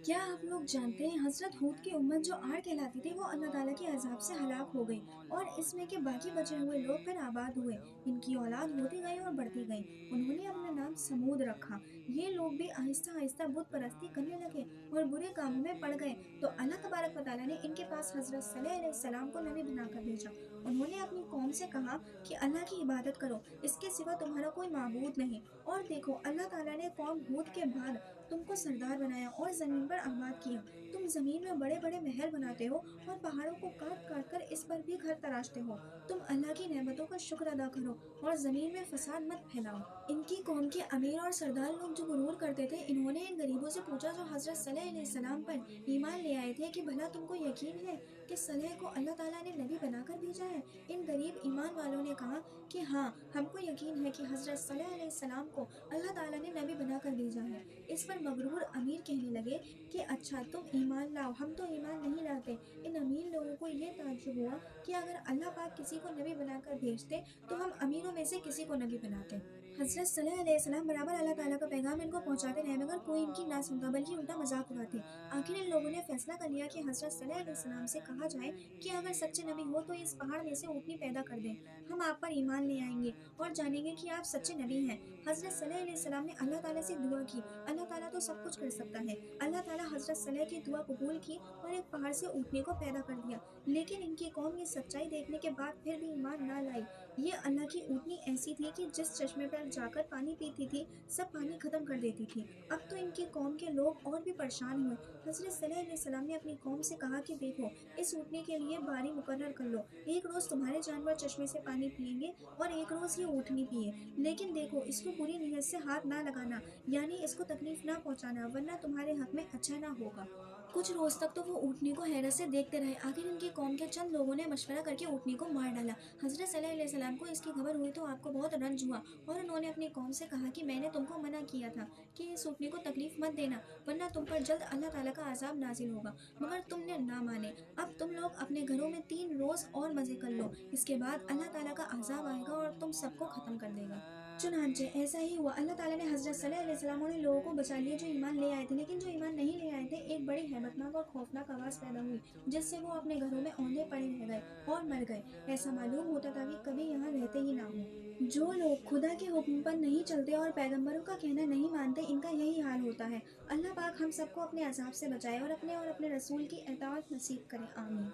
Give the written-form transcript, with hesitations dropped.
क्या आप लोग जानते हैं हज़रत हूद की उम्मत जो आड़ कहलाती थी वो अल्लाह ताला के अज़ाब से हलाक हो गई और इसमें के बाकी बचे हुए लोग फिर आबाद हुए। इनकी औलाद होती गई और बढ़ती गई। उन्होंने अपना नाम समूद रखा। ये लोग भी आहिस्ता आहिस्ता बुत परस्ती करने लगे और बुरे कामों में पड़ गए। तो अल्लाह तबारक व तआला ने इनके पास हज़रत सलेह अलैहिस्सलाम को नबी बनाकर भेजा। उन्होंने अपनी कौम से कहा कि अल्लाह की इबादत करो, इसके सिवा तुम्हारा कोई माबूद नहीं। और देखो अल्लाह ताला ने कौम हूद के बाद तुमको सरदार बनाया और जमीन पर आबाद किया। तुम जमीन में बड़े बड़े महल बनाते हो और पहाड़ों को काट काट कर इस पर भी घर तराशते हो। तुम अल्लाह की नेमतों का शुक्र अदा करो और जमीन में फसाद मत फैलाओ। इनकी कौम के अमीर और सरदार लोग जो गुरूर करते थे, इन्होंने इन गरीबों से पूछा जो हजरत सलेह अलैहिस्सलाम पर ईमान ले आए थे कि भला तुमको यकीन है कि सलेह को अल्लाह ताला ने नबी बनाकर भेजा है। इन गरीब ईमान वालों ने कहा कि हाँ, हमको यकीन है कि हजरत सलेह अलैहिस्सलाम को अल्लाह ताला ने नबी बनाकर भेजा है। इस पर मगरूर अमीर कहने लगे कि अच्छा तुम ईमान लाओ, हम तो ईमान नहीं लाते। इन अमीर लोगों को ये ताज्जुब हुआ कि अगर अल्लाह पाक किसी को नबी बनाकर भेजते तो हम अमीरों में से किसी को नबी बनाते। हजरत सल्लल्लाहु अलैहि वसल्लम बराबर अल्लाह ताला का पैगाम इनको पहुंचाते रहे मगर कोई इनकी ना सुनता बल्कि उल्टा मजाक उड़ाते। आखिर इन लोगों ने फैसला कर लिया कि हजरत सल्लल्लाहु अलैहि वसल्लम से कहा जाए कि अगर सच्चे नबी हो तो इस पहाड़ में से ऊँटनी पैदा कर दें। हम आप पर ईमान ले आएंगे और जानेंगे कि आप सच्चे नबी हैं। हजरत सल्लल्लाहु अलैहि वसल्लम ने अल्लाह ताला से दुआ की। अल्लाह ताला तो सब कुछ कर सकता है। अल्लाह ताला हज़रत सलेह की दुआ कबूल की और एक पहाड़ से ऊँटनी को पैदा कर दिया। लेकिन इनकी कौम ये सच्चाई देखने के बाद फिर भी ईमान ना लाई। ये अल्लाह की ऊँटनी ऐसी थी कि जिस चश्मे पर जाकर पानी पीती थी, सब पानी खत्म कर देती थी। अब तो इनकी कौम के लोग और भी परेशान हुए। हज़रत सलेह अलैहिस्सलाम ने अपनी कौम से कहा कि देखो, इस ऊँटनी के लिए बारी मुकर्रर कर लो। एक रोज़ तुम्हारे जानवर चश्मे से पानी पिएंगे और एक रोज़ ये ऊँटनी पिए। लेकिन देखो, इसको बुरी नीयत से हाथ ना लगाना, यानी इसको तकलीफ ना पहुंचाना, वरना तुम्हारे हक में अच्छा ना होगा। कुछ रोज तक तो वो ऊँटनी को हैरत से देखते रहे। आखिर इनकी कौम के चंद लोगों ने मशवरा करके ऊँटनी को मार डाला। हजरत सल्लल्लाहु अलैहि वसल्लम को इसकी खबर हुई तो आपको बहुत रंज हुआ और उन्होंने अपनी कौम से कहा कि मैंने तुमको मना किया था कि इस ऊँटनी को तकलीफ मत देना, वरना तुम पर जल्द अल्लाह ताला का अजाब नाजिल होगा, मगर तुमने ना माने। अब तुम लोग अपने घरों में 3 रोज और मजे कर लो, इसके बाद अल्लाह ताला का अजाब आएगा और तुम सबको खत्म कर देगा। चुनांचे ऐसा ही हुआ। अल्लाह ताला ने हज़रत सल्लल्लाहु अलैहि वसल्लम उन लोगों को बचा लिया जो ईमान ले आए थे, लेकिन जो ईमान नहीं ले आए थे, एक बड़ी हैबतनाक और खौफनाक आवाज़ पैदा हुई, जिससे वो अपने घरों में औंधे पड़े रह गए और मर गए। ऐसा मालूम होता था कि कभी यहाँ रहते ही ना हों। जो लोग खुदा के हुक्म पर नहीं चलते और पैगंबरों का कहना नहीं मानते, इनका यही हाल होता है। अल्लाह पाक हम सबको अपने अज़ाब से बचाए और अपने रसूल की इताअत नसीब करे। आमीन।